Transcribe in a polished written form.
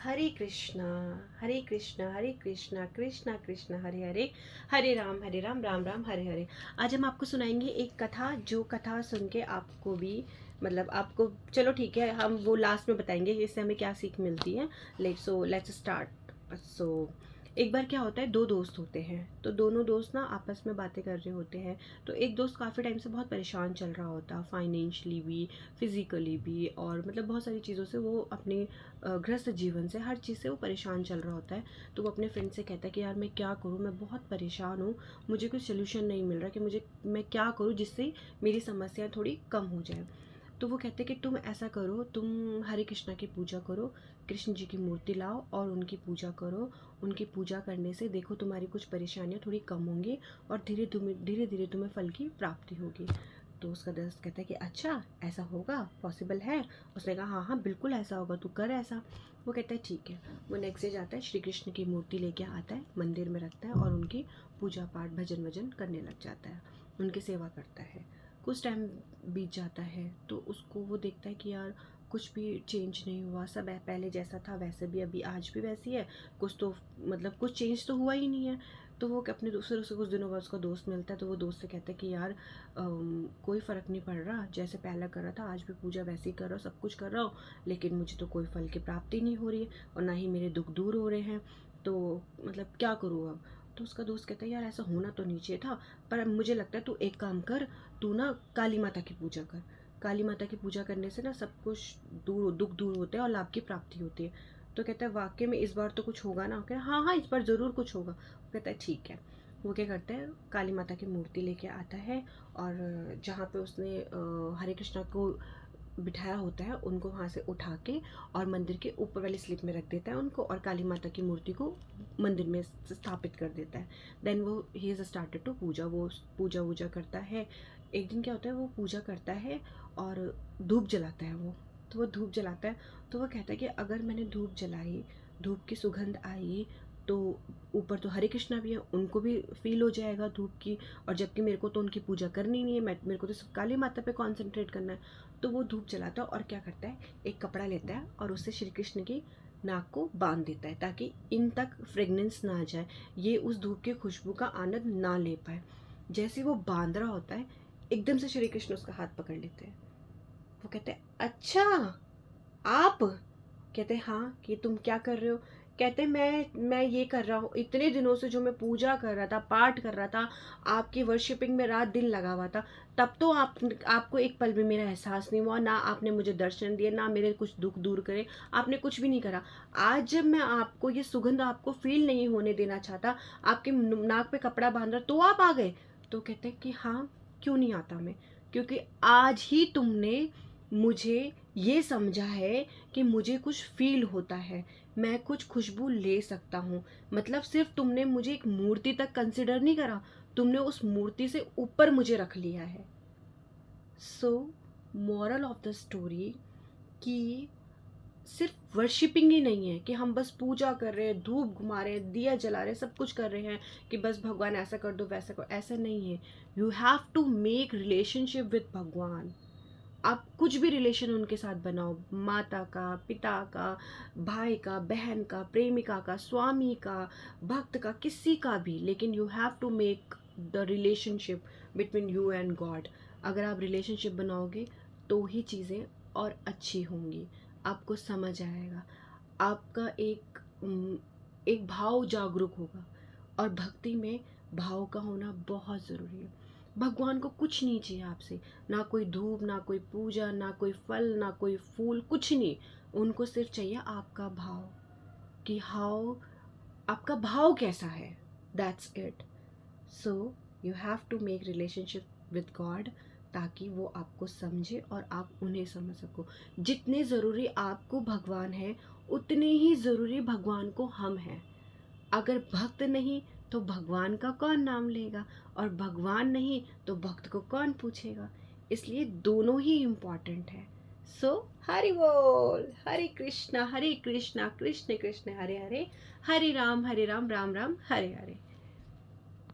हरे कृष्णा हरे कृष्णा हरे कृष्णा कृष्णा कृष्णा हरे हरे, हरे राम राम राम हरे हरे। आज हम आपको सुनाएंगे एक कथा, जो कथा सुन के आपको भी मतलब आपको, चलो ठीक है, हम वो लास्ट में बताएंगे कि इससे हमें क्या सीख मिलती है। Let's start. एक बार क्या होता है, दो दोस्त होते हैं, तो दोनों दोस्त ना आपस में बातें कर रहे होते हैं। तो एक दोस्त काफ़ी टाइम से बहुत परेशान चल रहा होता है, फाइनेंशियली भी, फिजिकली भी, और मतलब बहुत सारी चीज़ों से वो अपने गृहस्थ जीवन से, हर चीज़ से वो परेशान चल रहा होता है। तो वो अपने फ्रेंड से कहता है कि यार मैं क्या करूँ, मैं बहुत परेशान हूँ, मुझे कोई सोल्यूशन नहीं मिल रहा कि मैं क्या करूँ जिससे मेरी समस्याएं थोड़ी कम हो जाए। तो वो कहते हैं कि तुम ऐसा करो, तुम हरे कृष्णा की पूजा करो, कृष्ण जी की मूर्ति लाओ और उनकी पूजा करो। उनकी पूजा करने से देखो तुम्हारी कुछ परेशानियाँ थोड़ी कम होंगी और धीरे धीरे तुम्हें फल की प्राप्ति होगी। तो उसका दोस्त कहता है कि अच्छा ऐसा होगा, पॉसिबल है? उसने कहा हाँ हाँ बिल्कुल ऐसा होगा, तू कर ऐसा। वो कहता है ठीक है। वो नेक्स्ट डे जाता है, श्री कृष्ण की मूर्ति लेके आता है, मंदिर में रखता है और उनकी पूजा पाठ भजन वजन करने लग जाता है, उनकी सेवा करता है। कुछ टाइम बीत जाता है तो उसको वो देखता है कि यार कुछ भी चेंज नहीं हुआ, सब पहले जैसा था वैसे भी अभी आज भी वैसी है, कुछ तो मतलब कुछ चेंज तो हुआ ही नहीं है। तो वो अपने दूसरे से कुछ दिनों बाद उसका दोस्त मिलता है, तो वो दोस्त से कहता है कि यार कोई फ़र्क नहीं पड़ रहा, जैसे पहले कर रहा था आज भी पूजा वैसे ही कर रहा हूँ, सब कुछ कर रहा हूँ, लेकिन मुझे तो कोई फल की प्राप्ति नहीं हो रही है और ना ही मेरे दुख दूर हो रहे हैं, तो मतलब क्या करूँ अब? तो उसका दोस्त कहता है यार ऐसा होना तो नीचे था, पर मुझे लगता है तू एक काम कर, तू ना काली माता की पूजा कर। काली माता की पूजा करने से ना सब कुछ दुख दूर होते हैं और लाभ की प्राप्ति होती है। तो कहता है वाकई में इस बार तो कुछ होगा ना? कहता है हाँ हाँ इस बार ज़रूर कुछ होगा। कहता है ठीक है। वो क्या करता है, काली माता की मूर्ति लेके आता है और जहाँ पे उसने हरे कृष्णा को बिठाया होता है उनको वहाँ से उठा के और मंदिर के ऊपर वाली स्लिप में रख देता है उनको, और काली माता की मूर्ति को मंदिर में स्थापित कर देता है। देन वो ही इज़ स्टार्टेड टू पूजा, वो पूजा वूजा करता है। एक दिन क्या होता है, वो पूजा करता है और धूप जलाता है वो। तो वो धूप जलाता है, तो वो कहता है कि अगर मैंने धूप जलाई, धूप की सुगंध आई, तो ऊपर तो हरे कृष्णा भी है, उनको भी फील हो जाएगा धूप की, और जबकि मेरे को तो उनकी पूजा करनी नहीं है, मेरे को तो सिर्फ काली माता पे कॉन्सेंट्रेट करना है। तो वो धूप जलाता है और क्या करता है, एक कपड़ा लेता है और उससे श्री कृष्ण की नाक को बांध देता है ताकि इन तक फ्रेगनेंस ना आ जाए, ये उस धूप की खुशबू का आनंद ना ले पाए। जैसे वो बांध रहा होता है, एकदम से श्री कृष्ण उसका हाथ पकड़ लेते हैं। वो कहते हैं अच्छा आप? कहते हैं हाँ, कि तुम क्या कर रहे हो? कहते हैं मैं ये कर रहा हूँ, इतने दिनों से जो मैं पूजा कर रहा था, पाठ कर रहा था, आपकी वर्शिपिंग में रात दिन लगा हुआ था, तब तो आपको एक पल भी मेरा एहसास नहीं हुआ, ना आपने मुझे दर्शन दिए, ना मेरे कुछ दुख दूर करे, आपने कुछ भी नहीं करा। आज जब मैं आपको ये सुगंध आपको फील नहीं होने देना चाहता, आपके नाक पे कपड़ा बांध रहा, तो आप आ गए। तो कहते हैं कि हाँ, क्यों नहीं आता मैं? क्योंकि आज ही तुमने मुझे ये समझा है कि मुझे कुछ फील होता है, मैं कुछ खुशबू ले सकता हूँ। मतलब सिर्फ तुमने मुझे एक मूर्ति तक कंसिडर नहीं करा, तुमने उस मूर्ति से ऊपर मुझे रख लिया है। So moral of the story कि सिर्फ वर्शिपिंग ही नहीं है कि हम बस पूजा कर रहे हैं, धूप घुमा रहे हैं, दिया जला रहे हैं, सब कुछ कर रहे हैं कि बस भगवान ऐसा कर दो वैसा करो, ऐसा नहीं है। You have to make relationship with भगवान। आप कुछ भी रिलेशन उनके साथ बनाओ, माता का, पिता का, भाई का, बहन का, प्रेमिका का, स्वामी का, भक्त का, किसी का भी, लेकिन you have to make the relationship between you and God. अगर आप रिलेशनशिप बनाओगे तो ही चीज़ें और अच्छी होंगी, आपको समझ आएगा, आपका एक भाव जागरूक होगा। और भक्ति में भाव का होना बहुत ज़रूरी है। भगवान को कुछ नहीं चाहिए आपसे, ना कोई धूप, ना कोई पूजा, ना कोई फल, ना कोई फूल, कुछ नहीं। उनको सिर्फ चाहिए आपका भाव, कि हाउ आपका भाव कैसा है, that's it. So you have to make relationship with God, ताकि वो आपको समझे और आप उन्हें समझ सको। जितने ज़रूरी आपको भगवान है, उतने ही ज़रूरी भगवान को हम हैं। अगर भक्त नहीं तो भगवान का कौन नाम लेगा, और भगवान नहीं तो भक्त को कौन पूछेगा? इसलिए दोनों ही इम्पॉर्टेंट है। सो हरि बोल, हरे कृष्णा कृष्ण कृष्ण हरे हरे, हरे राम राम राम हरे हरे।